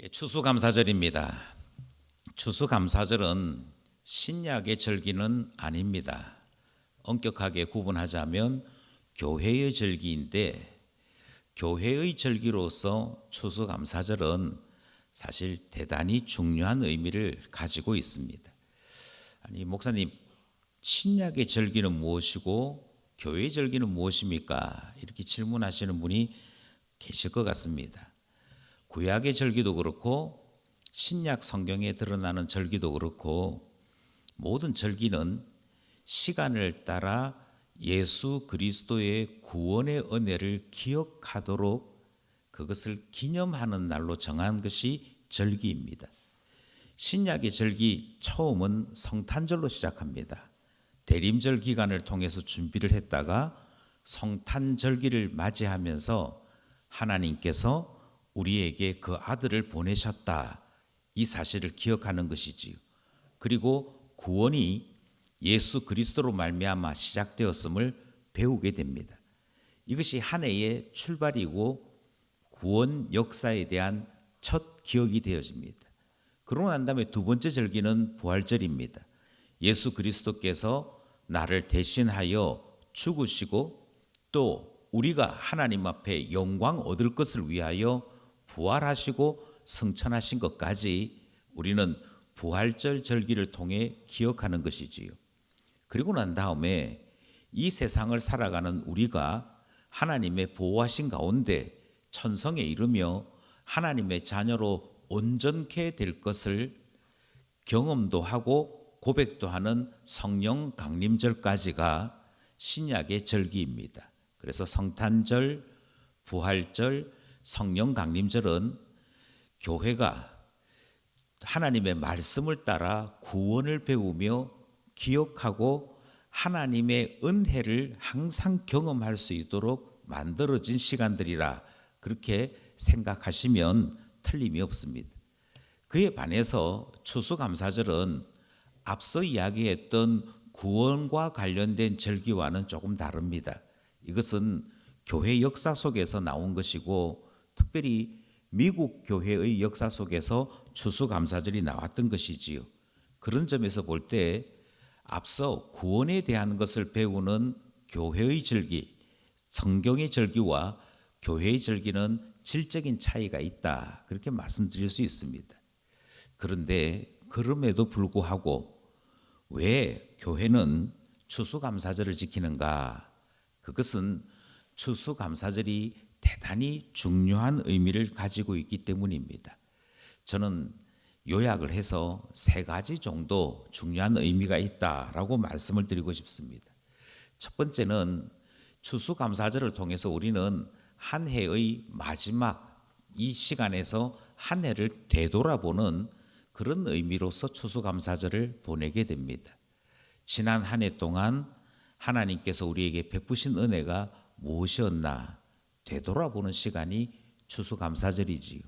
추수감사절입니다. 추수감사절은 신약의 절기는 아닙니다. 엄격하게 구분하자면 교회의 절기인데, 교회의 절기로서 추수감사절은 사실 대단히 중요한 의미를 가지고 있습니다. 아니, 목사님, 신약의 절기는 무엇이고 교회의 절기는 무엇입니까? 이렇게 질문하시는 분이 계실 것 같습니다. 구약의 절기도 그렇고 신약 성경에 드러나는 절기도 그렇고 모든 절기는 시간을 따라 예수 그리스도의 구원의 은혜를 기억하도록 그것을 기념하는 날로 정한 것이 절기입니다. 신약의 절기 처음은 성탄절로 시작합니다. 대림절 기간을 통해서 준비를 했다가 성탄절기를 맞이하면서 하나님께서 우리에게 그 아들을 보내셨다, 이 사실을 기억하는 것이지요. 그리고 구원이 예수 그리스도로 말미암아 시작되었음을 배우게 됩니다. 이것이 한 해의 출발이고 구원 역사에 대한 첫 기억이 되어집니다. 그러고 난 다음에 두 번째 절기는 부활절입니다. 예수 그리스도께서 나를 대신하여 죽으시고 또 우리가 하나님 앞에 영광 얻을 것을 위하여 부활하시고 승천하신 것까지 우리는 부활절 절기를 통해 기억하는 것이지요. 그리고 난 다음에 이 세상을 살아가는 우리가 하나님의 보호하신 가운데 천성에 이르며 하나님의 자녀로 온전케 될 것을 경험도 하고 고백도 하는 성령 강림절까지가 신약의 절기입니다. 그래서 성탄절, 부활절, 성령 강림절은 교회가 하나님의 말씀을 따라 구원을 배우며 기억하고 하나님의 은혜를 항상 경험할 수 있도록 만들어진 시간들이라 그렇게 생각하시면 틀림이 없습니다. 그에 반해서 추수감사절은 앞서 이야기했던 구원과 관련된 절기와는 조금 다릅니다. 이것은 교회 역사 속에서 나온 것이고 특별히 미국 교회의 역사 속에서 추수감사절이 나왔던 것이지요. 그런 점에서 볼 때 앞서 구원에 대한 것을 배우는 교회의 절기, 성경의 절기와 교회의 절기는 질적인 차이가 있다, 그렇게 말씀드릴 수 있습니다. 그런데 그럼에도 불구하고 왜 교회는 추수감사절을 지키는가? 그것은 추수감사절이 대단히 중요한 의미를 가지고 있기 때문입니다. 저는 요약을 해서 세 가지 정도 중요한 의미가 있다라고 말씀을 드리고 싶습니다. 첫 번째는 추수감사절을 통해서 우리는 한 해의 마지막 이 시간에서 한 해를 되돌아보는 그런 의미로서 추수감사절을 보내게 됩니다. 지난 한 해 동안 하나님께서 우리에게 베푸신 은혜가 무엇이었나 되돌아보는 시간이 추수감사절이지요.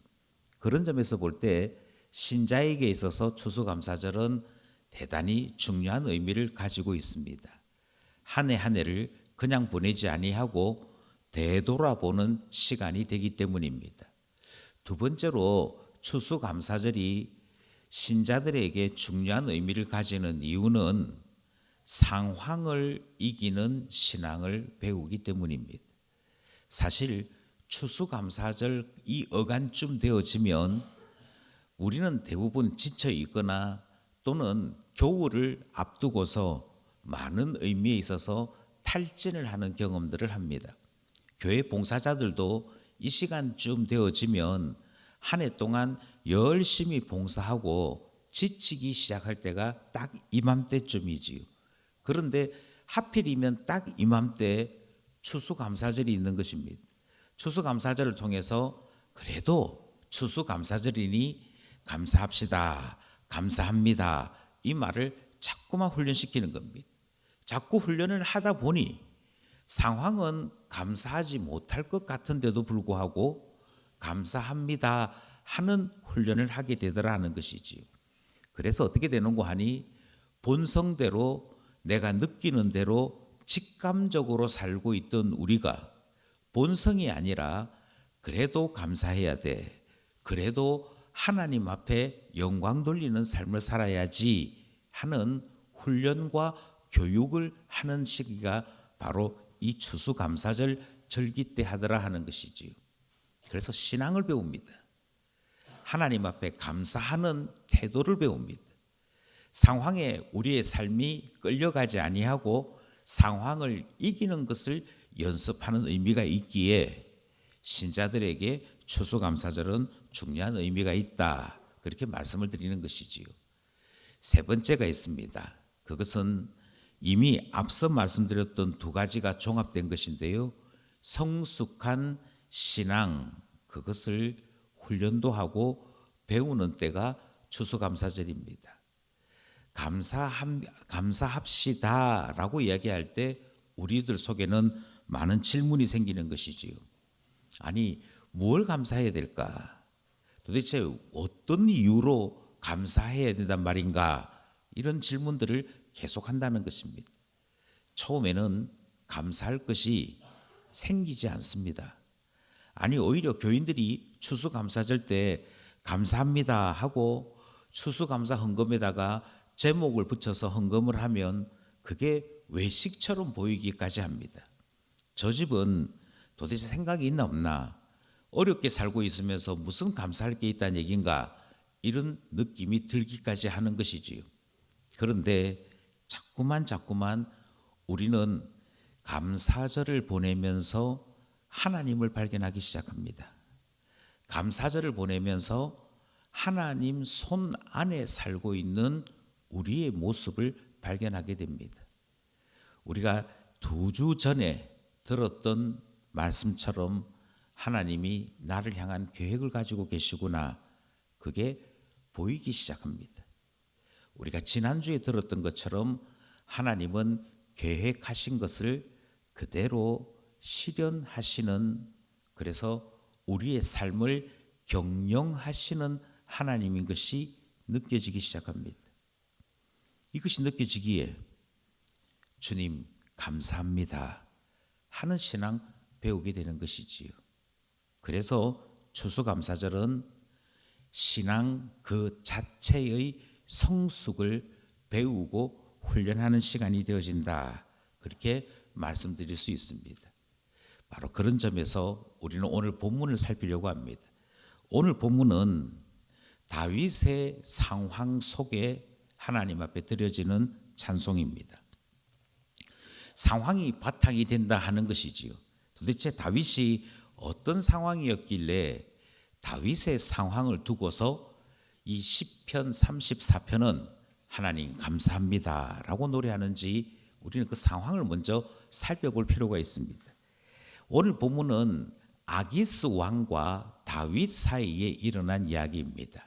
그런 점에서 볼 때 신자에게 있어서 추수감사절은 대단히 중요한 의미를 가지고 있습니다. 한 해 한 해를 그냥 보내지 아니하고 되돌아보는 시간이 되기 때문입니다. 두 번째로 추수감사절이 신자들에게 중요한 의미를 가지는 이유는 상황을 이기는 신앙을 배우기 때문입니다. 사실 추수감사절 이 어간쯤 되어지면 우리는 대부분 지쳐 있거나 또는 겨울을 앞두고서 많은 의미에 있어서 탈진을 하는 경험들을 합니다. 교회 봉사자들도 이 시간쯤 되어지면 한 해 동안 열심히 봉사하고 지치기 시작할 때가 딱 이맘때쯤이지요. 그런데 하필이면 딱 이맘때 추수감사절이 있는 것입니다. 추수감사절을 통해서 그래도 추수감사절이니 감사합시다, 감사합니다, 이 말을 자꾸만 훈련시키는 겁니다. 자꾸 훈련을 하다 보니 상황은 감사하지 못할 것 같은데도 불구하고 감사합니다 하는 훈련을 하게 되더라는 것이지요. 그래서 어떻게 되는고 하니 본성대로 내가 느끼는 대로 직감적으로 살고 있던 우리가 본성이 아니라 그래도 감사해야 돼, 그래도 하나님 앞에 영광 돌리는 삶을 살아야지 하는 훈련과 교육을 하는 시기가 바로 이 추수감사절 절기 때 하더라 하는 것이지요. 그래서 신앙을 배웁니다. 하나님 앞에 감사하는 태도를 배웁니다. 상황에 우리의 삶이 끌려가지 아니하고 상황을 이기는 것을 연습하는 의미가 있기에 신자들에게 추수감사절은 중요한 의미가 있다. 그렇게 말씀을 드리는 것이지요. 세 번째가 있습니다. 그것은 이미 앞서 말씀드렸던 두 가지가 종합된 것인데요. 성숙한 신앙, 그것을 훈련도 하고 배우는 때가 추수감사절입니다. 감사합시다라고 이야기할 때 우리들 속에는 많은 질문이 생기는 것이지요. 아니, 뭘 감사해야 될까? 도대체 어떤 이유로 감사해야 된단 말인가? 이런 질문들을 계속한다는 것입니다. 처음에는 감사할 것이 생기지 않습니다. 아니, 오히려 교인들이 추수감사절 때 감사합니다 하고 추수감사 헌금에다가 제목을 붙여서 헌금을 하면 그게 외식처럼 보이기까지 합니다. 저 집은 도대체 생각이 있나 없나? 어렵게 살고 있으면서 무슨 감사할 게 있다는 얘기인가? 이런 느낌이 들기까지 하는 것이지요. 그런데 자꾸만 우리는 감사절을 보내면서 하나님을 발견하기 시작합니다. 감사절을 보내면서 하나님 손 안에 살고 있는 우리의 모습을 발견하게 됩니다. 우리가 2주 전에 들었던 말씀처럼 하나님이 나를 향한 계획을 가지고 계시구나, 그게 보이기 시작합니다. 우리가 지난주에 들었던 것처럼 하나님은 계획하신 것을 그대로 실현하시는, 그래서 우리의 삶을 경영하시는 하나님인 것이 느껴지기 시작합니다. 이것이 느껴지기에 주님 감사합니다 하는 신앙 배우게 되는 것이지요. 그래서 추수감사절은 신앙 그 자체의 성숙을 배우고 훈련하는 시간이 되어진다, 그렇게 말씀드릴 수 있습니다. 바로 그런 점에서 우리는 오늘 본문을 살피려고 합니다. 오늘 본문은 다윗의 상황 속에 하나님 앞에 드려지는 찬송입니다. 상황이 바탕이 된다 하는 것이지요. 도대체 다윗이 어떤 상황이었길래 다윗의 상황을 두고서 이 시편 34편은 하나님 감사합니다 라고 노래하는지 우리는 그 상황을 먼저 살펴볼 필요가 있습니다. 오늘 본문은 아기스 왕과 다윗 사이에 일어난 이야기입니다.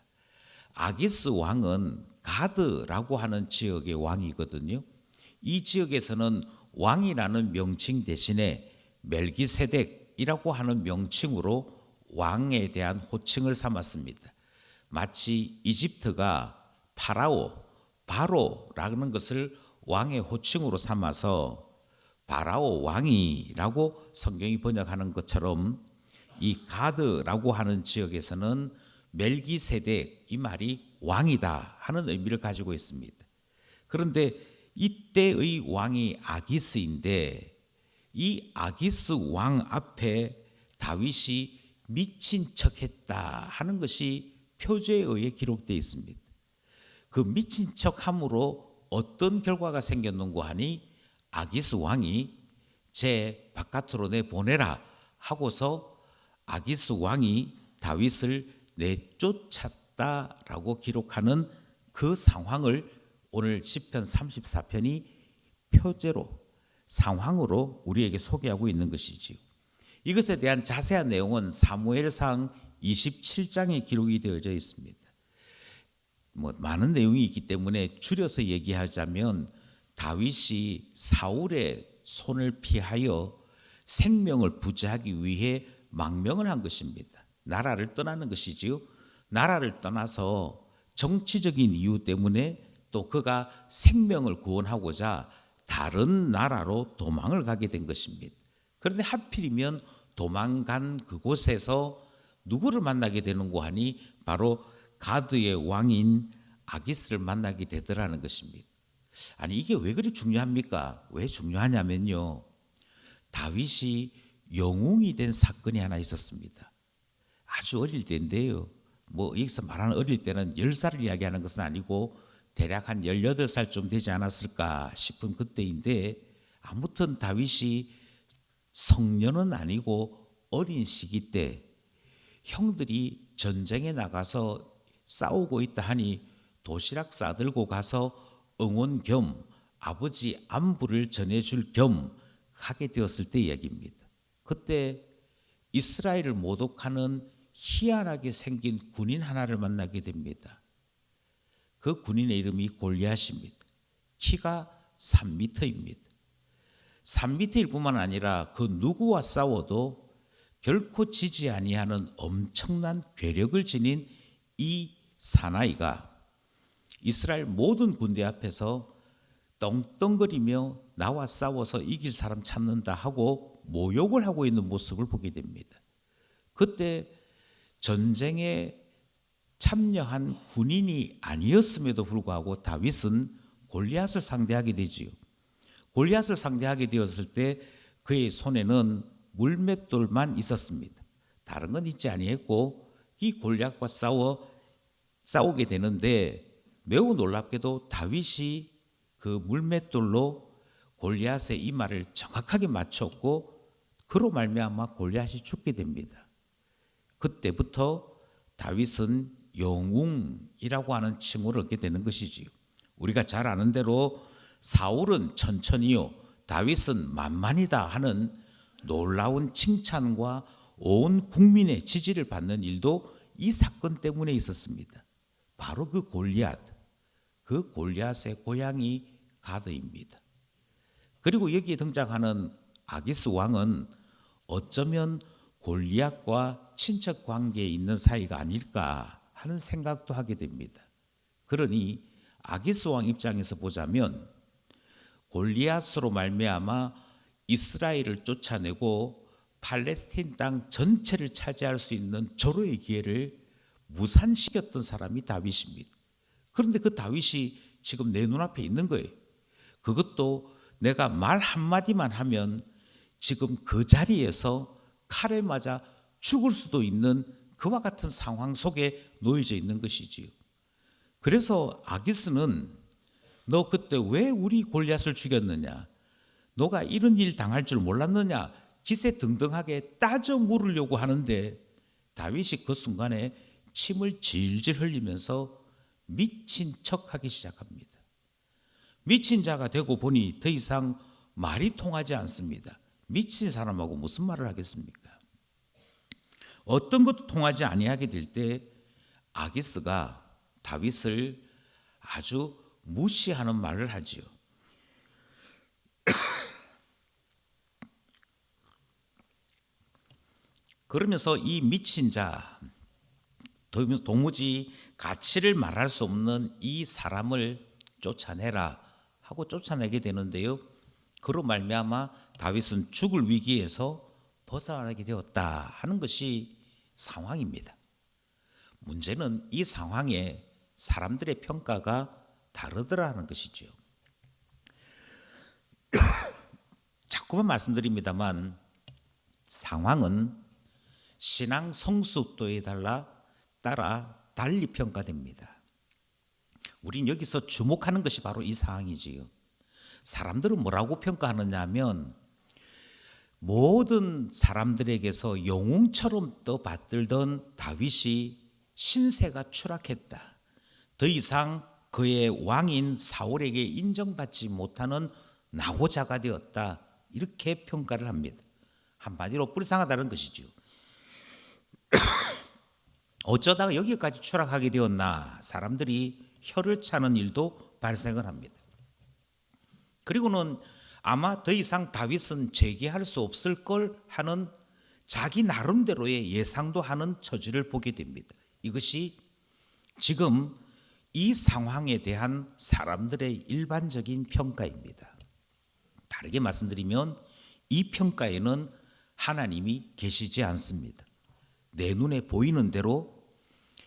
아기스 왕은 가드라고 하는 지역의 왕이거든요. 이 지역에서는 왕이라는 명칭 대신에 멜기세덱이라고 하는 명칭으로 왕에 대한 호칭을 삼았습니다. 마치 이집트가 바로라는 것을 왕의 호칭으로 삼아서 바라오 왕이라고 성경이 번역하는 것처럼 이 가드라고 하는 지역에서는 멜기세덱, 이 말이 왕이다 하는 의미를 가지고 있습니다. 그런데 이때의 왕이 아기스인데 이 아기스 왕 앞에 다윗이 미친 척했다 하는 것이 표제에 의해 기록되어 있습니다. 그 미친 척함으로 어떤 결과가 생겼는가 하니 아기스 왕이 제 바깥으로 내보내라 하고서 아기스 왕이 다윗을 내쫓았다라고 기록하는 그 상황을 오늘 시편 34편이 표제로 상황으로 우리에게 소개하고 있는 것이지요. 이것에 대한 자세한 내용은 사무엘상 27장에 기록이 되어져 있습니다. 많은 내용이 있기 때문에 줄여서 얘기하자면 다윗이 사울의 손을 피하여 생명을 부지하기 위해 망명을 한 것입니다. 나라를 떠나는 것이지요. 나라를 떠나서 정치적인 이유 때문에 또 그가 생명을 구원하고자 다른 나라로 도망을 가게 된 것입니다. 그런데 하필이면 도망간 그곳에서 누구를 만나게 되는고 하니 바로 가드의 왕인 아기스를 만나게 되더라는 것입니다. 아니 이게 왜 그리 중요합니까? 왜 중요하냐면요, 다윗이 영웅이 된 사건이 하나 있었습니다. 아주 어릴 때인데요. 뭐 여기서 말하는 어릴 때는 10살을 이야기하는 것은 아니고 대략 한 18살쯤 되지 않았을까 싶은 그때인데, 아무튼 다윗이 성년은 아니고 어린 시기 때 형들이 전쟁에 나가서 싸우고 있다 하니 도시락 싸들고 가서 응원 겸 아버지 안부를 전해줄 겸 하게 되었을 때 이야기입니다. 그때 이스라엘을 모독하는 희한하게 생긴 군인 하나를 만나게 됩니다. 그 군인의 이름이 골리앗입니다. 키가 3m입니다. 3m일 뿐만 아니라 그 누구와 싸워도 결코 지지 아니하는 엄청난 괴력을 지닌 이 사나이가 이스라엘 모든 군대 앞에서 떵떵거리며 나와 싸워서 이길 사람 찾는다 하고 모욕을 하고 있는 모습을 보게 됩니다. 그때 전쟁에 참여한 군인이 아니었음에도 불구하고 다윗은 골리앗을 상대하게 되지요. 골리앗을 상대하게 되었을 때 그의 손에는 물맷돌만 있었습니다. 다른 건 있지 아니했고 이 골리앗과 싸우게 되는데, 매우 놀랍게도 다윗이 그 물맷돌로 골리앗의 이마를 정확하게 맞췄고 그로 말미암아 골리앗이 죽게 됩니다. 그때부터 다윗은 영웅이라고 하는 칭호를 얻게 되는 것이지요. 우리가 잘 아는 대로 사울은 천천히요, 다윗은 만만이다 하는 놀라운 칭찬과 온 국민의 지지를 받는 일도 이 사건 때문에 있었습니다. 바로 그 골리앗의 고향이 가드입니다. 그리고 여기에 등장하는 아기스 왕은 어쩌면 골리앗과 친척 관계에 있는 사이가 아닐까 하는 생각도 하게 됩니다. 그러니 아기스 왕 입장에서 보자면 골리앗으로 말미암아 이스라엘을 쫓아내고 팔레스틴 땅 전체를 차지할 수 있는 절호의 기회를 무산시켰던 사람이 다윗입니다. 그런데 그 다윗이 지금 내 눈앞에 있는 거예요. 그것도 내가 말 한마디만 하면 지금 그 자리에서 칼에 맞아 죽을 수도 있는 그와 같은 상황 속에 놓여져 있는 것이지요. 그래서 아기스는 너 그때 왜 우리 골리앗을 죽였느냐? 너가 이런 일 당할 줄 몰랐느냐? 기세등등하게 따져 물으려고 하는데 다윗이 그 순간에 침을 질질 흘리면서 미친 척하기 시작합니다. 미친 자가 되고 보니 더 이상 말이 통하지 않습니다. 미친 사람하고 무슨 말을 하겠습니까? 어떤 것도 통하지 아니하게 될 때 아기스가 다윗을 아주 무시하는 말을 하지요. 그러면서 이 미친 자, 도무지 가치를 말할 수 없는 이 사람을 쫓아내라 하고 쫓아내게 되는데요. 그로 말미암아 다윗은 죽을 위기에서 벗어나게 되었다 하는 것이 상황입니다. 문제는 이 상황에 사람들의 평가가 다르더라는 것이죠. 자꾸만 말씀드립니다만 상황은 신앙 성숙도에 따라 달리 평가됩니다. 우린 여기서 주목하는 것이 바로 이 상황이지요. 사람들은 뭐라고 평가하느냐 하면 모든 사람들에게서 영웅처럼 떠받들던 다윗이 신세가 추락했다. 더 이상 그의 왕인 사울에게 인정받지 못하는 낙오자가 되었다. 이렇게 평가를 합니다. 한마디로 불쌍하다는 것이죠. 어쩌다가 여기까지 추락하게 되었나 사람들이 혀를 차는 일도 발생을 합니다. 그리고는 아마 더 이상 다윗은 재기할 수 없을 걸 하는 자기 나름대로의 예상도 하는 처지를 보게 됩니다. 이것이 지금 이 상황에 대한 사람들의 일반적인 평가입니다. 다르게 말씀드리면 이 평가에는 하나님이 계시지 않습니다. 내 눈에 보이는 대로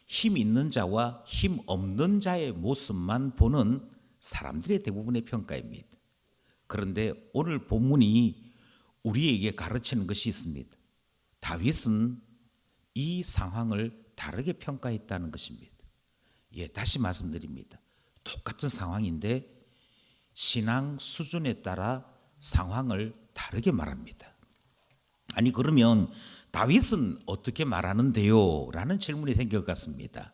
힘 있는 자와 힘 없는 자의 모습만 보는 사람들의 대부분의 평가입니다. 그런데 오늘 본문이 우리에게 가르치는 것이 있습니다. 다윗은 이 상황을 다르게 평가했다는 것입니다. 다시 말씀드립니다. 똑같은 상황인데 신앙 수준에 따라 상황을 다르게 말합니다. 아니 그러면 다윗은 어떻게 말하는데요? 라는 질문이 생길 것 같습니다.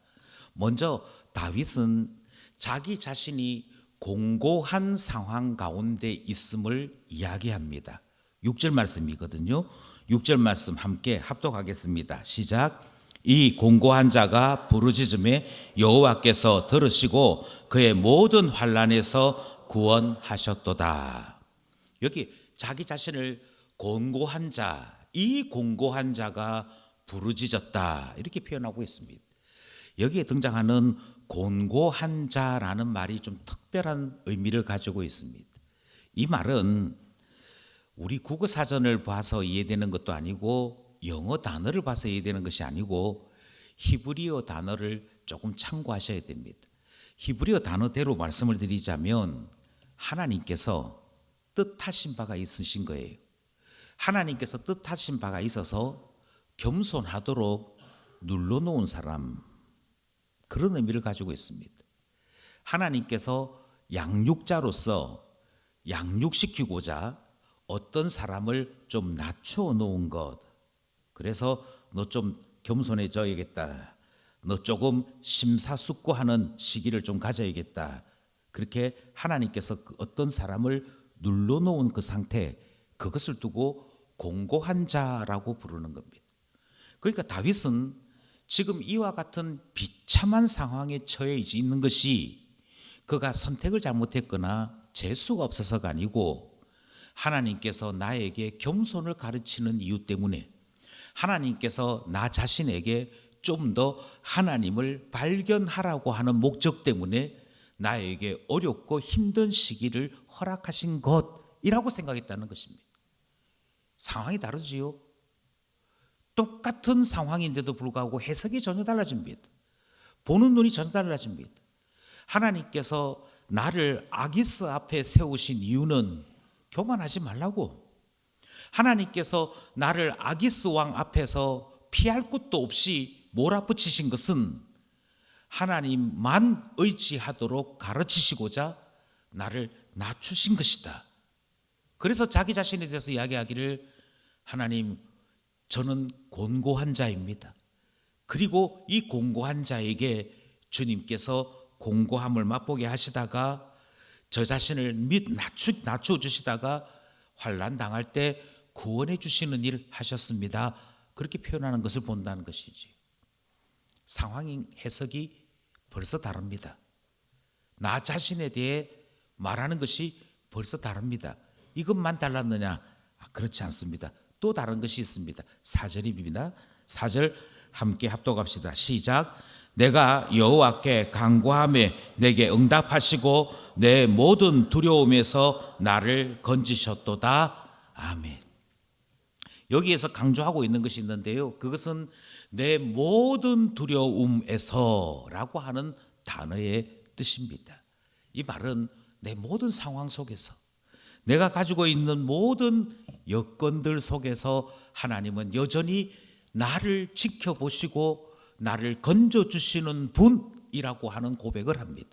먼저 다윗은 자기 자신이 공고한 상황 가운데 있음을 이야기합니다. 6절 말씀이거든요. 6절 말씀 함께 합독하겠습니다. 시작. 이 공고한 자가 부르짖음에 여호와께서 들으시고 그의 모든 환난에서 구원하셨도다. 여기 자기 자신을 공고한 자, 이 공고한 자가 부르짖었다 이렇게 표현하고 있습니다. 여기에 등장하는 곤고한 자라는 말이 좀 특별한 의미를 가지고 있습니다. 이 말은 우리 국어 사전을 봐서 이해되는 것도 아니고 영어 단어를 봐서 이해되는 것이 아니고 히브리어 단어를 조금 참고하셔야 됩니다. 히브리어 단어대로 말씀을 드리자면 하나님께서 뜻하신 바가 있으신 거예요. 하나님께서 뜻하신 바가 있어서 겸손하도록 눌러놓은 사람, 그런 의미를 가지고 있습니다. 하나님께서 양육자로서 양육시키고자 어떤 사람을 좀 낮추어 놓은 것, 그래서 너 좀 겸손해져야겠다, 너 조금 심사숙고하는 시기를 좀 가져야겠다, 그렇게 하나님께서 어떤 사람을 눌러놓은 그 상태, 그것을 두고 공고한 자라고 부르는 겁니다. 그러니까 다윗은 지금 이와 같은 비참한 상황에 처해 있는 것이 그가 선택을 잘못했거나 재수가 없어서가 아니고 하나님께서 나에게 겸손을 가르치는 이유 때문에, 하나님께서 나 자신에게 좀 더 하나님을 발견하라고 하는 목적 때문에 나에게 어렵고 힘든 시기를 허락하신 것이라고 생각했다는 것입니다. 상황이 다르지요. 똑같은 상황인데도 불구하고 해석이 전혀 달라집니다. 보는 눈이 전혀 달라집니다. 하나님께서 나를 아기스 앞에 세우신 이유는 교만하지 말라고, 하나님께서 나를 아기스 왕 앞에서 피할 곳도 없이 몰아붙이신 것은 하나님만 의지하도록 가르치시고자 나를 낮추신 것이다. 그래서 자기 자신에 대해서 이야기하기를 하나님, 저는 곤고한 자입니다. 그리고 이 곤고한 자에게 주님께서 공고함을 맛보게 하시다가 저 자신을 낮추어 주시다가 환난 당할 때 구원해 주시는 일 하셨습니다. 그렇게 표현하는 것을 본다는 것이지. 상황 해석이 벌써 다릅니다. 나 자신에 대해 말하는 것이 벌써 다릅니다. 이것만 달랐느냐? 그렇지 않습니다. 또 다른 것이 있습니다. 4절입니다. 4절 함께 합독합시다. 시작. 내가 여호와께 간구하매 내게 응답하시고 내 모든 두려움에서 나를 건지셨도다. 아멘. 여기에서 강조하고 있는 것이 있는데요, 그것은 내 모든 두려움에서 라고 하는 단어의 뜻입니다. 이 말은 내 모든 상황 속에서, 내가 가지고 있는 모든 여건들 속에서 하나님은 여전히 나를 지켜보시고 나를 건져주시는 분이라고 하는 고백을 합니다.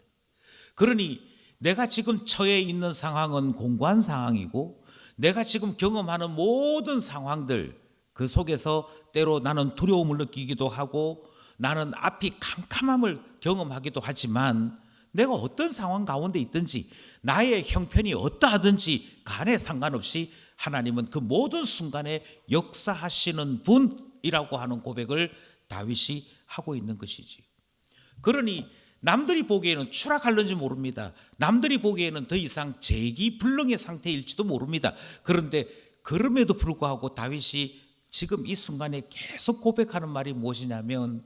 그러니 내가 지금 처해 있는 상황은 공고한 상황이고, 내가 지금 경험하는 모든 상황들 그 속에서 때로 나는 두려움을 느끼기도 하고 나는 앞이 캄캄함을 경험하기도 하지만, 내가 어떤 상황 가운데 있든지 나의 형편이 어떠하든지 간에 상관없이 하나님은 그 모든 순간에 역사하시는 분이라고 하는 고백을 다윗이 하고 있는 것이지. 그러니 남들이 보기에는 추락할는지 모릅니다. 남들이 보기에는 더 이상 재기불능의 상태일지도 모릅니다. 그런데 그럼에도 불구하고 다윗이 지금 이 순간에 계속 고백하는 말이 무엇이냐면,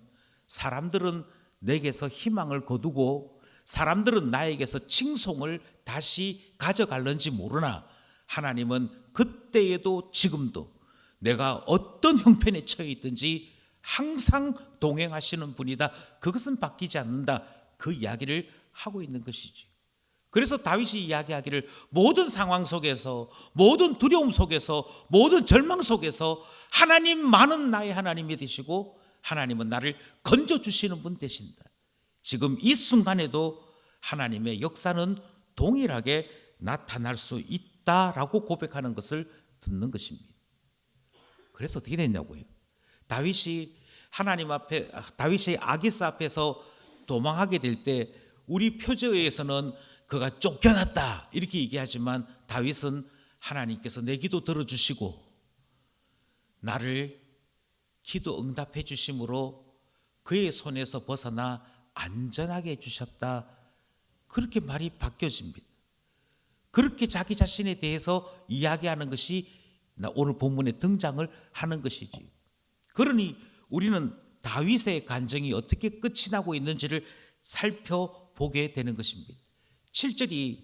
사람들은 내게서 희망을 거두고 사람들은 나에게서 칭송을 다시 가져갈는지 모르나 하나님은 그때에도 지금도 내가 어떤 형편에 처해 있든지 항상 동행하시는 분이다. 그것은 바뀌지 않는다. 그 이야기를 하고 있는 것이지. 그래서 다윗이 이야기하기를 모든 상황 속에서, 모든 두려움 속에서, 모든 절망 속에서 하나님만은 나의 하나님이 되시고 하나님은 나를 건져주시는 분 되신다. 지금 이 순간에도 하나님의 역사는 동일하게 나타날 수 있다라고 고백하는 것을 듣는 것입니다. 그래서 어떻게 됐냐고요? 다윗이 아기스 앞에서 도망하게 될 때 우리 표제에 의해서는 그가 쫓겨났다 이렇게 얘기하지만 다윗은 하나님께서 내 기도 들어주시고 나를 기도 응답해 주심으로 그의 손에서 벗어나 안전하게 해주셨다. 그렇게 말이 바뀌어집니다. 그렇게 자기 자신에 대해서 이야기하는 것이 오늘 본문에 등장을 하는 것이지. 그러니 우리는 다윗의 간증이 어떻게 끝이 나고 있는지를 살펴보게 되는 것입니다. 7절이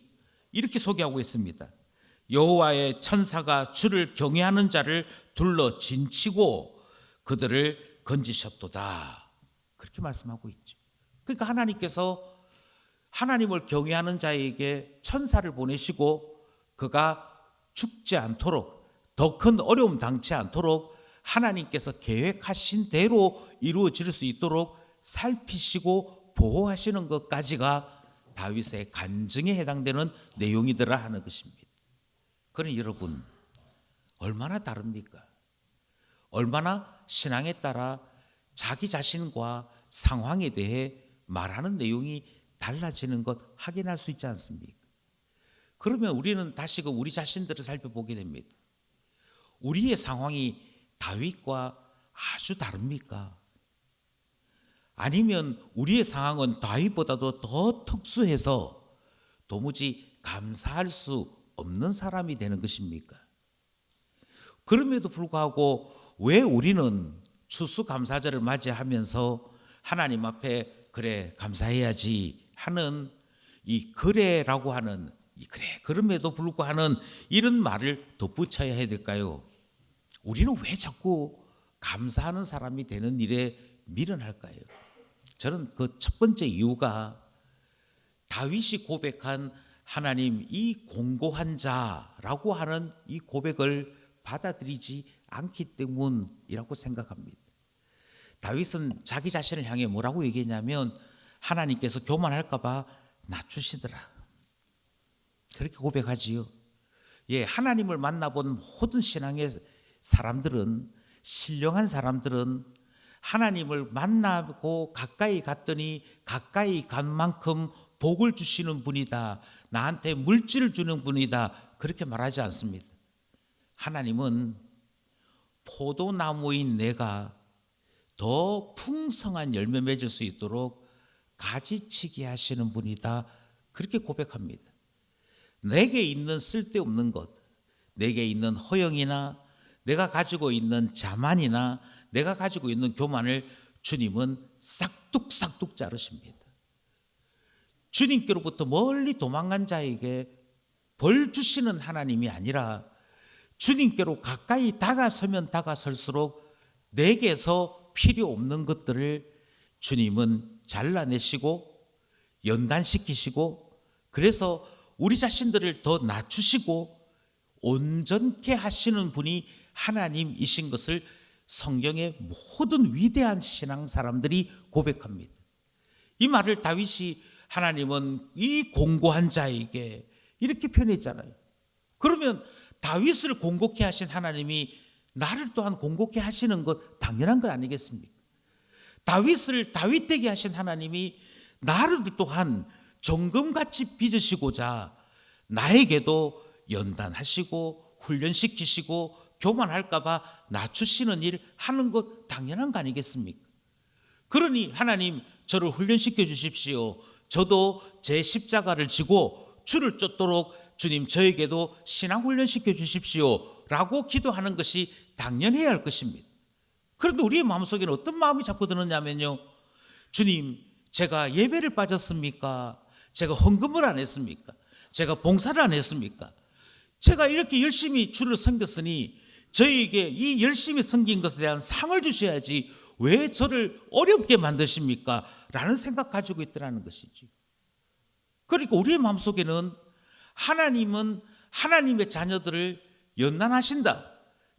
이렇게 소개하고 있습니다. 여호와의 천사가 주를 경외하는 자를 둘러 진치고 그들을 건지셨도다. 그렇게 말씀하고 있죠. 그러니까 하나님께서 하나님을 경외하는 자에게 천사를 보내시고 그가 죽지 않도록, 더 큰 어려움 당치 않도록 하나님께서 계획하신 대로 이루어질 수 있도록 살피시고 보호하시는 것까지가 다윗의 간증에 해당되는 내용이더라 하는 것입니다. 그러니 여러분, 얼마나 다릅니까? 얼마나 신앙에 따라 자기 자신과 상황에 대해 말하는 내용이 달라지는 것 확인할 수 있지 않습니까? 그러면 우리는 다시금 우리 자신들을 살펴보게 됩니다. 우리의 상황이 다윗과 아주 다릅니까? 아니면 우리의 상황은 다윗보다도 더 특수해서 도무지 감사할 수 없는 사람이 되는 것입니까? 그럼에도 불구하고 왜 우리는 추수감사절을 맞이하면서 하나님 앞에 그래 감사해야지 하는 이 그래라고 하는 이 그래 그럼에도 불구하고 하는 이런 말을 덧붙여야 해야 될까요? 우리는 왜 자꾸 감사하는 사람이 되는 일에 미련할까요? 저는 그 첫 번째 이유가 다윗이 고백한 하나님 이 공고한 자라고 하는 이 고백을 받아들이지 않기 때문이라고 생각합니다. 다윗은 자기 자신을 향해 뭐라고 얘기했냐면 하나님께서 교만할까 봐 낮추시더라. 그렇게 고백하지요. 예, 하나님을 만나본 모든 신앙의 사람들은, 신령한 사람들은 하나님을 만나고 가까이 갔더니 가까이 간 만큼 복을 주시는 분이다. 나한테 물질을 주는 분이다. 그렇게 말하지 않습니다. 하나님은 포도나무인 내가 더 풍성한 열매 맺을 수 있도록 가지치기 하시는 분이다. 그렇게 고백합니다. 내게 있는 쓸데없는 것, 내게 있는 허영이나 내가 가지고 있는 자만이나 내가 가지고 있는 교만을 주님은 싹둑싹둑 자르십니다. 주님께로부터 멀리 도망간 자에게 벌 주시는 하나님이 아니라 주님께로 가까이 다가서면 다가설수록 내게서 필요 없는 것들을 주님은 잘라내시고 연단시키시고 그래서 우리 자신들을 더 낮추시고 온전케 하시는 분이 하나님이신 것을 성경의 모든 위대한 신앙 사람들이 고백합니다. 이 말을 다윗이 하나님은 이 공고한 자에게 이렇게 표현했잖아요. 그러면 다윗을 공고케 하신 하나님이 나를 또한 공고케 하시는 것 당연한 것 아니겠습니까? 다윗을 다윗되게 하신 하나님이 나를 또한 정금같이 빚으시고자 나에게도 연단하시고 훈련시키시고 교만할까 봐 낮추시는 일 하는 것 당연한 거 아니겠습니까? 그러니 하나님 저를 훈련시켜 주십시오. 저도 제 십자가를 지고 주를 쫓도록 주님 저에게도 신앙 훈련시켜 주십시오 라고 기도하는 것이 당연해야 할 것입니다. 그런데 우리의 마음속에는 어떤 마음이 자꾸 드느냐면요, 주님 제가 예배를 빠졌습니까? 제가 헌금을 안 했습니까? 제가 봉사를 안 했습니까? 제가 이렇게 열심히 주를 섬겼으니 저에게 이 열심히 섬긴 것에 대한 상을 주셔야지 왜 저를 어렵게 만드십니까? 라는 생각 가지고 있더라는 것이지. 그러니까 우리의 마음속에는 하나님은 하나님의 자녀들을 연단하신다.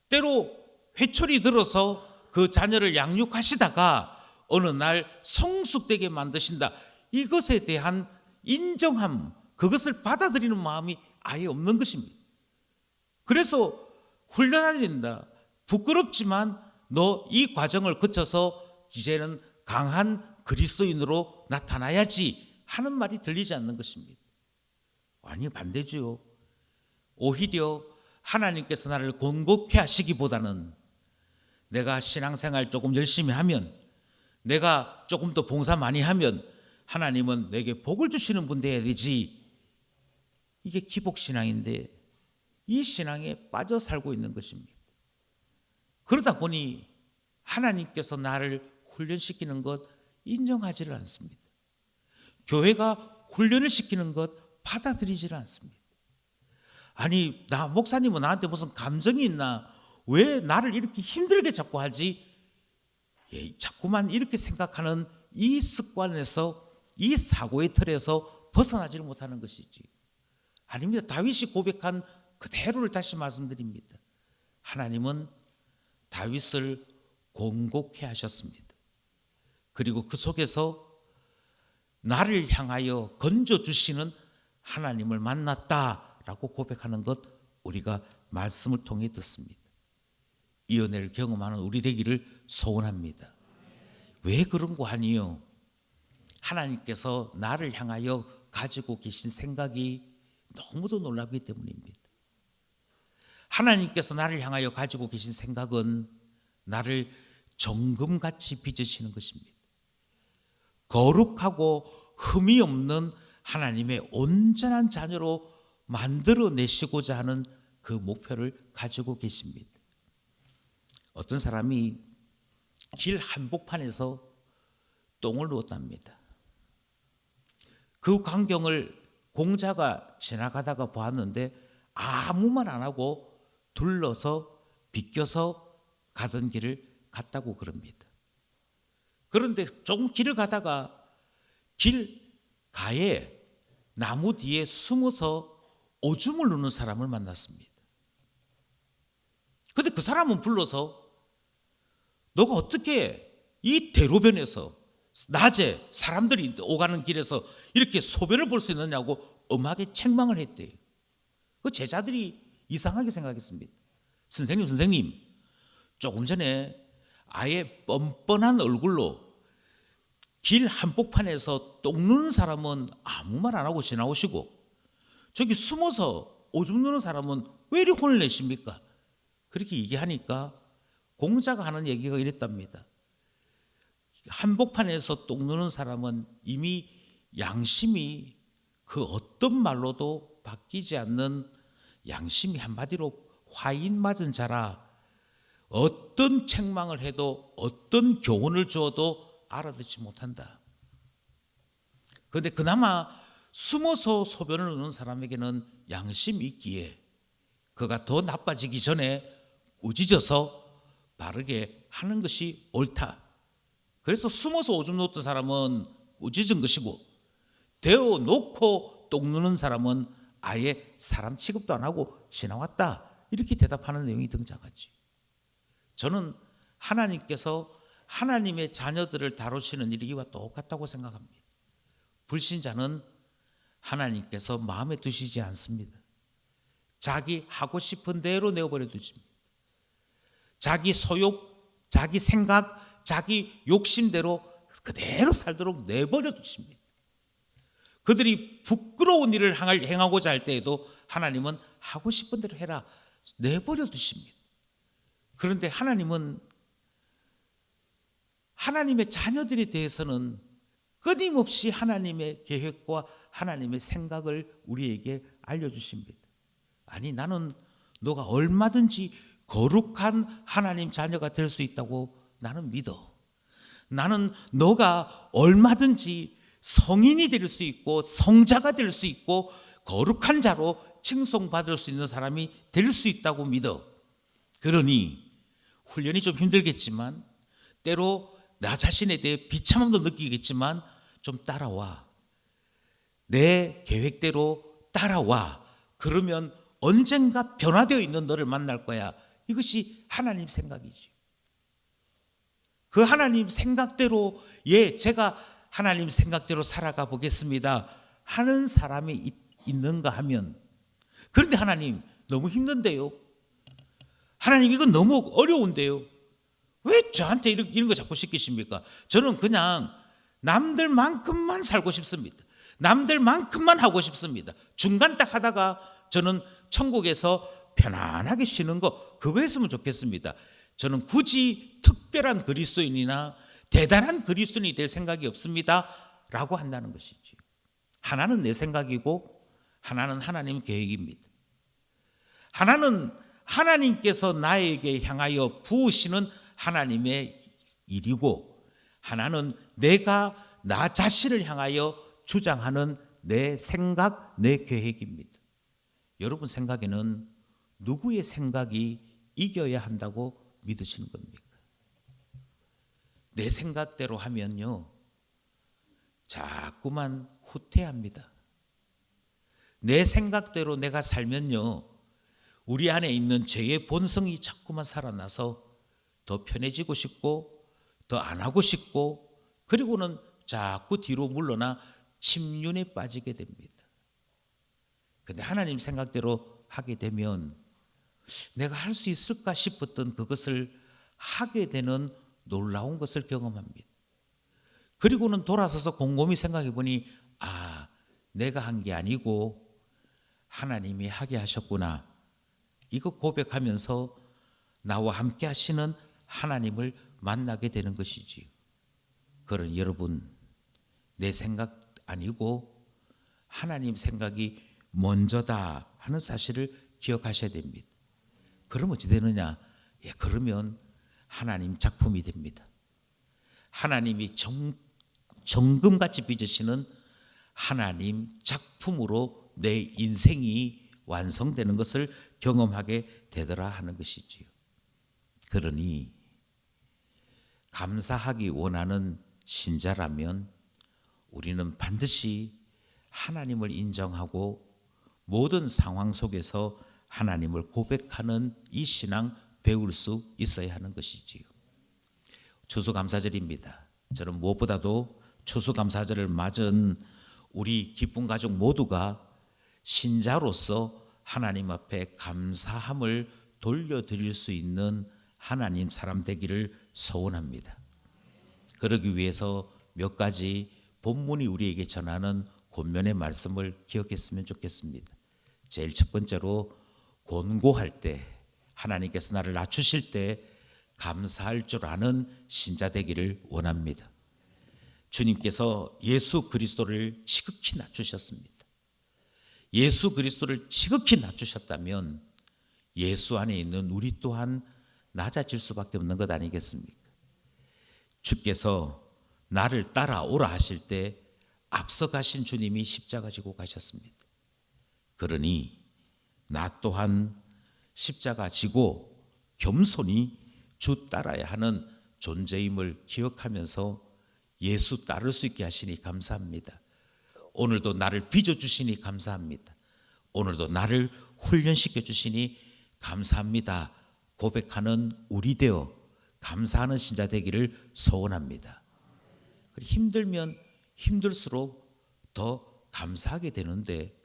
때로 회초리 들어서 그 자녀를 양육하시다가 어느 날 성숙되게 만드신다. 이것에 대한 인정함, 그것을 받아들이는 마음이 아예 없는 것입니다. 그래서 훈련해야 된다. 부끄럽지만 너 이 과정을 거쳐서 이제는 강한 그리스도인으로 나타나야지 하는 말이 들리지 않는 것입니다. 아니, 반대지요. 오히려 하나님께서 나를 곤곡해 하시기보다는 내가 신앙생활 조금 열심히 하면, 내가 조금 더 봉사 많이 하면 하나님은 내게 복을 주시는 분 되어야 되지. 이게 기복신앙인데 이 신앙에 빠져 살고 있는 것입니다. 그러다 보니 하나님께서 나를 훈련시키는 것 인정하지를 않습니다. 교회가 훈련을 시키는 것 받아들이지를 않습니다. 아니, 목사님은 나한테 무슨 감정이 있나? 왜 나를 이렇게 힘들게 자꾸 하지? 자꾸만 이렇게 생각하는 이 습관에서, 이 사고의 틀에서 벗어나지를 못하는 것이지. 아닙니다. 다윗이 고백한 그대로를 다시 말씀드립니다. 하나님은 다윗을 곤곡해 하셨습니다. 그리고 그 속에서 나를 향하여 건져주시는 하나님을 만났다라고 고백하는 것, 우리가 말씀을 통해 듣습니다. 이 은혜를 경험하는 우리 되기를 소원합니다. 왜 그런 거 아니요? 하나님께서 나를 향하여 가지고 계신 생각이 너무도 놀랍기 때문입니다. 하나님께서 나를 향하여 가지고 계신 생각은 나를 정금같이 빚으시는 것입니다. 거룩하고 흠이 없는 하나님의 온전한 자녀로 만들어내시고자 하는 그 목표를 가지고 계십니다. 어떤 사람이 길 한복판에서 똥을 누웠답니다. 그 광경을 공자가 지나가다가 보았는데 아무 말 안 하고 둘러서 비껴서 가던 길을 갔다고 그럽니다. 그런데 조금 길을 가다가 길 가에 나무 뒤에 숨어서 오줌을 누는 사람을 만났습니다. 그런데 그 사람은 불러서 너가 어떻게 이 대로변에서 낮에 사람들이 오가는 길에서 이렇게 소변을 볼 수 있느냐고 엄하게 책망을 했대요. 그 제자들이 이상하게 생각했습니다. 선생님, 조금 전에 아예 뻔뻔한 얼굴로 길 한복판에서 똥 누는 사람은 아무 말 안 하고 지나오시고, 저기 숨어서 오줌 누는 사람은 왜 이리 혼을 내십니까? 그렇게 얘기하니까 공자가 하는 얘기가 이랬답니다. 한복판에서 똥 누는 사람은 이미 양심이 그 어떤 말로도 바뀌지 않는 양심이, 한마디로 화인 맞은 자라 어떤 책망을 해도 어떤 교훈을 주어도 알아듣지 못한다. 그런데 그나마 숨어서 소변을 누는 사람에게는 양심이 있기에 그가 더 나빠지기 전에 꾸짖어서 바르게 하는 것이 옳다. 그래서 숨어서 오줌 누었던 사람은 꾸짖은 것이고, 데워놓고 똥 누는 사람은 아예 사람 취급도 안 하고 지나왔다. 이렇게 대답하는 내용이 등장하지. 저는 하나님께서 하나님의 자녀들을 다루시는 일이 이와 똑같다고 생각합니다. 불신자는 하나님께서 마음에 두시지 않습니다. 자기 하고 싶은 대로 내어버려 두십니다. 자기 소욕, 자기 생각, 자기 욕심대로 그대로 살도록 내버려 두십니다. 그들이 부끄러운 일을 행하고자 할 때에도 하나님은 하고 싶은 대로 해라, 내버려 두십니다. 그런데 하나님은 하나님의 자녀들에 대해서는 끊임없이 하나님의 계획과 하나님의 생각을 우리에게 알려주십니다. 아니, 나는 너가 얼마든지 거룩한 하나님 자녀가 될 수 있다고 나는 믿어. 나는 너가 얼마든지 성인이 될 수 있고 성자가 될 수 있고 거룩한 자로 칭송받을 수 있는 사람이 될 수 있다고 믿어. 그러니 훈련이 좀 힘들겠지만 때로 나 자신에 대해 비참함도 느끼겠지만 좀 따라와. 내 계획대로 따라와. 그러면 언젠가 변화되어 있는 너를 만날 거야. 이것이 하나님 생각이지. 그 하나님 생각대로 제가 하나님 생각대로 살아가 보겠습니다 하는 사람이 있는가 하면, 그런데 하나님 너무 힘든데요. 하나님 이건 너무 어려운데요. 왜 저한테 이런 거 자꾸 시키십니까? 저는 그냥 남들만큼만 살고 싶습니다. 남들만큼만 하고 싶습니다. 중간 딱 하다가 저는 천국에서 편안하게 쉬는 거 그거 했으면 좋겠습니다. 저는 굳이 특별한 그리스도인이나 대단한 그리스도인이 될 생각이 없습니다 라고 한다는 것이지. 하나는 내 생각이고 하나는 하나님 계획입니다. 하나는 하나님께서 나에게 향하여 부으시는 하나님의 일이고, 하나는 내가 나 자신을 향하여 주장하는 내 생각, 내 계획입니다. 여러분 생각에는 누구의 생각이 이겨야 한다고 믿으시는 겁니까? 내 생각대로 하면요, 자꾸만 후퇴합니다. 내 생각대로 내가 살면요, 우리 안에 있는 죄의 본성이 자꾸만 살아나서 더 편해지고 싶고 더 안 하고 싶고, 그리고는 자꾸 뒤로 물러나 침륜에 빠지게 됩니다. 그런데 하나님 생각대로 하게 되면 내가 할 수 있을까 싶었던 그것을 하게 되는 놀라운 것을 경험합니다. 그리고는 돌아서서 곰곰이 생각해 보니 내가 한 게 아니고 하나님이 하게 하셨구나. 이거 고백하면서 나와 함께 하시는 하나님을 만나게 되는 것이지요. 그런 여러분, 내 생각 아니고 하나님 생각이 먼저다 하는 사실을 기억하셔야 됩니다. 그럼 어찌 되느냐? 그러면 하나님 작품이 됩니다. 하나님이 정금같이 빚으시는 하나님 작품으로 내 인생이 완성되는 것을 경험하게 되더라 하는 것이지요. 그러니 감사하기 원하는 신자라면 우리는 반드시 하나님을 인정하고 모든 상황 속에서 하나님을 고백하는 이 신앙 배울 수 있어야 하는 것이지요. 추수감사절입니다. 저는 무엇보다도 추수감사절을 맞은 우리 기쁜 가족 모두가 신자로서 하나님 앞에 감사함을 돌려드릴 수 있는 하나님 사람 되기를 소원합니다. 그러기 위해서 몇 가지 본문이 우리에게 전하는 권면의 말씀을 기억했으면 좋겠습니다. 제일 첫 번째로, 곤고할 때, 하나님께서 나를 낮추실 때 감사할 줄 아는 신자 되기를 원합니다. 주님께서 예수 그리스도를 지극히 낮추셨습니다. 예수 그리스도를 지극히 낮추셨다면 예수 안에 있는 우리 또한 낮아질 수밖에 없는 것 아니겠습니까? 주께서 나를 따라오라 하실 때 앞서 가신 주님이 십자가 지고 가셨습니다. 그러니 나 또한 십자가 지고 겸손히 주 따라야 하는 존재임을 기억하면서 예수 따를 수 있게 하시니 감사합니다. 오늘도 나를 빚어주시니 감사합니다. 오늘도 나를 훈련시켜 주시니 감사합니다. 고백하는 우리 되어 감사하는 신자 되기를 소원합니다. 힘들면 힘들수록 더 감사하게 되는데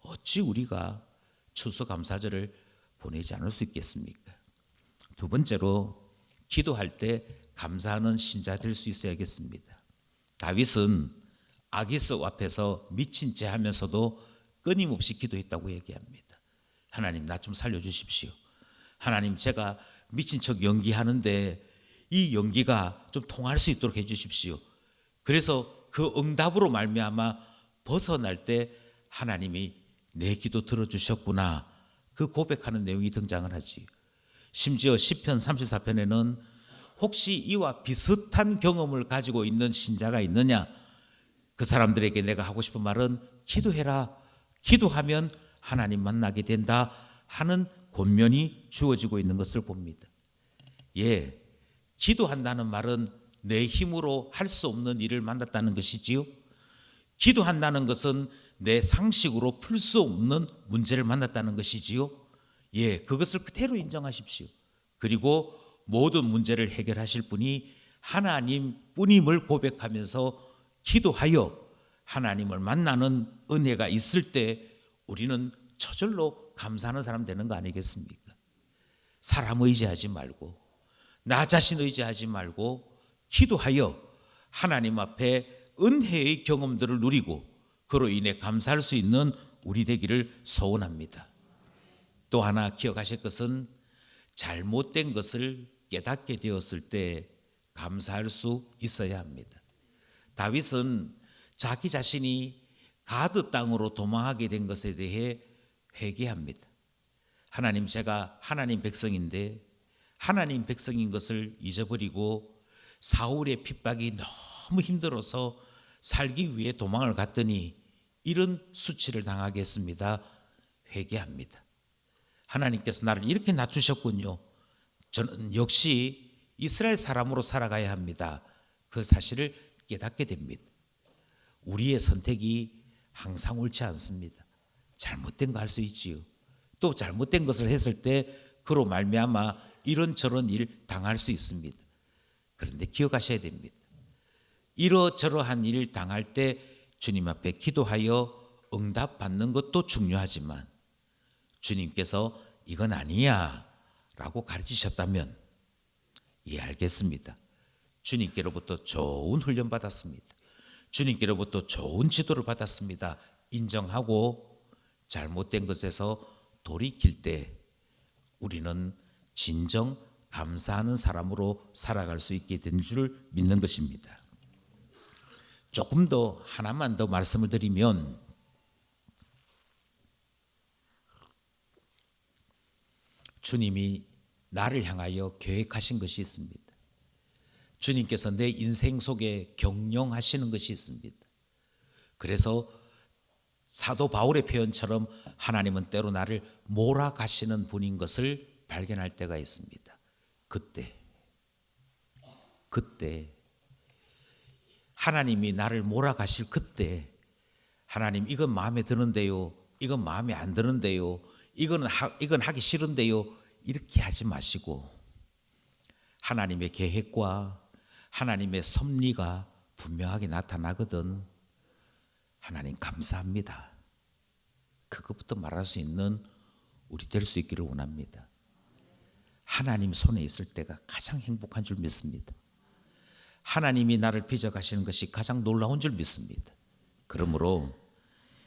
어찌 우리가 추수감사절을 보내지 않을 수 있겠습니까? 두 번째로, 기도할 때 감사하는 신자 될 수 있어야겠습니다. 다윗은 아기스 앞에서 미친 채 하면서도 끊임없이 기도했다고 얘기합니다. 하나님, 나 좀 살려주십시오. 하나님, 제가 미친 척 연기하는데 이 연기가 좀 통할 수 있도록 해주십시오. 그래서 그 응답으로 말미암아 벗어날 때 하나님이 내 기도 들어주셨구나, 그 고백하는 내용이 등장을 하지. 심지어 시편 34편에는 혹시 이와 비슷한 경험을 가지고 있는 신자가 있느냐, 그 사람들에게 내가 하고 싶은 말은 기도해라, 기도하면 하나님 만나게 된다 하는 권면이 주어지고 있는 것을 봅니다. 기도한다는 말은 내 힘으로 할 수 없는 일을 만났다는 것이지요. 기도한다는 것은 내 상식으로 풀 수 없는 문제를 만났다는 것이지요. 예, 그것을 그대로 인정하십시오. 그리고 모든 문제를 해결하실 분이 하나님 뿐임을 고백하면서 기도하여 하나님을 만나는 은혜가 있을 때 우리는 저절로 감사하는 사람 되는 거 아니겠습니까? 사람 의지하지 말고 나 자신 의지하지 말고 기도하여 하나님 앞에 은혜의 경험들을 누리고 그로 인해 감사할 수 있는 우리 되기를 소원합니다. 또 하나 기억하실 것은 잘못된 것을 깨닫게 되었을 때 감사할 수 있어야 합니다. 다윗은 자기 자신이 가드 땅으로 도망하게 된 것에 대해 회개합니다. 하나님, 제가 하나님 백성인데 하나님 백성인 것을 잊어버리고 사울의 핍박이 너무 힘들어서 살기 위해 도망을 갔더니 이런 수치를 당하게 했습니다. 회개합니다. 하나님께서 나를 이렇게 낮추셨군요. 저는 역시 이스라엘 사람으로 살아가야 합니다. 그 사실을 깨닫게 됩니다. 우리의 선택이 항상 옳지 않습니다. 잘못된 거 할 수 있지요. 또 잘못된 것을 했을 때 그로 말미암아 이런저런 일 당할 수 있습니다. 그런데 기억하셔야 됩니다. 이러저러한 일 당할 때 주님 앞에 기도하여 응답받는 것도 중요하지만 주님께서 이건 아니야 라고 가르치셨다면 예, 알겠습니다. 주님께로부터 좋은 훈련 받았습니다. 주님께로부터 좋은 지도를 받았습니다. 인정하고 잘못된 것에서 돌이킬 때 우리는 진정 감사하는 사람으로 살아갈 수 있게 된 줄 믿는 것입니다. 조금 더 하나만 더 말씀을 드리면 주님이 나를 향하여 계획하신 것이 있습니다. 주님께서 내 인생 속에 경영하시는 것이 있습니다. 그래서 사도 바울의 표현처럼 하나님은 때로 나를 몰아가시는 분인 것을 발견할 때가 있습니다. 그때 하나님이 나를 몰아가실 그때 하나님 이건 마음에 드는데요, 이건 마음에 안 드는데요, 이건 하기 싫은데요 이렇게 하지 마시고 하나님의 계획과 하나님의 섭리가 분명하게 나타나거든 하나님 감사합니다. 그것부터 말할 수 있는 우리 될 수 있기를 원합니다. 하나님 손에 있을 때가 가장 행복한 줄 믿습니다. 하나님이 나를 빚어가시는 것이 가장 놀라운 줄 믿습니다. 그러므로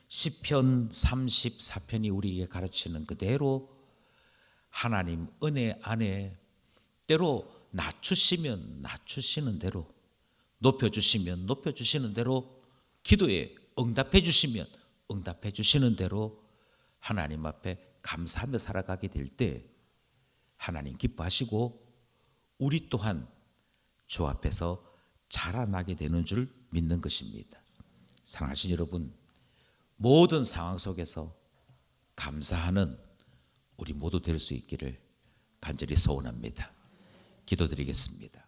시편 34편이 우리에게 가르치는 그대로 하나님 은혜 안에 때로 낮추시면 낮추시는 대로 높여주시면 높여주시는 대로 기도에 응답해 주시면 응답해 주시는 대로 하나님 앞에 감사하며 살아가게 될 때 하나님 기뻐하시고 우리 또한 주 앞에서 자라나게 되는 줄 믿는 것입니다. 사랑하신 여러분, 모든 상황 속에서 감사하는 우리 모두 될 수 있기를 간절히 소원합니다. 기도드리겠습니다.